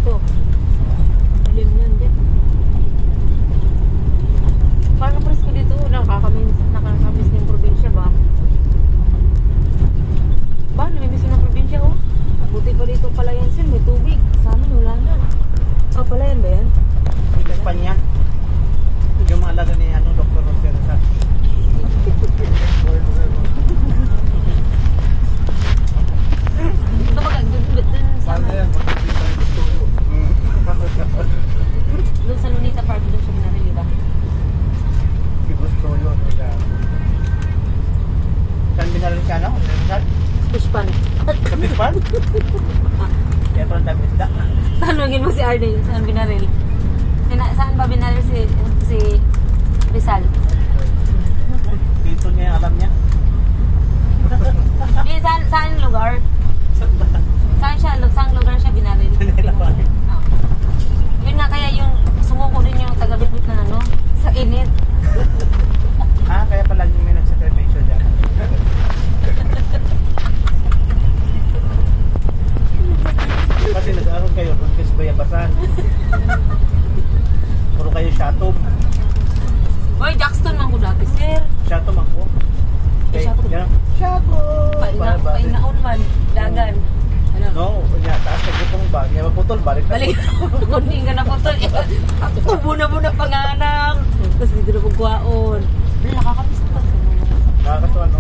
dito. Alim yan din. Parang presko dito. Nakakamiss ng probinsya ba? Ba, namimiss ng probinsya oh. Buti pa dito Palayan Sin, may tubig. Sa amin wala na. Ah, Palayan ba yan? Espanya. Yung maalaga ni Dr. Rosero sa Ito magagagabit dun sa doon sa Lunita Park doon siya binarili ba? gusto yun. Saan binaril siya, no? Saan? Fish pan. Sa Pispan? Kaya parang dami isda. Tanungin mo si Arnie saan binaril. Saan ba binaril si Rizal? Dito niya, alam niya. Di, saan lugar? Saan lugar siya binaril? Oh. Yun nga kaya yung sumuko din yung taga-bitbit na sa init. Kaya pala may nagsakripisyo dyan. Kasi nag-aaral kayo, Rodriguez Bayabasan. Puro kayo Shatom. Oy, Jackson man ko dati, sir. Shatom ako. Shatom. Shatom! Painaon man, dagan. Ano? No, taas na gutong ba? Kaya maputol, balik na. Balik. Kundi nga na po to. Buna-buna panganang. Tapos dito na pagkuhaon. Nakakamiss na pa. Nakakatuwa, no?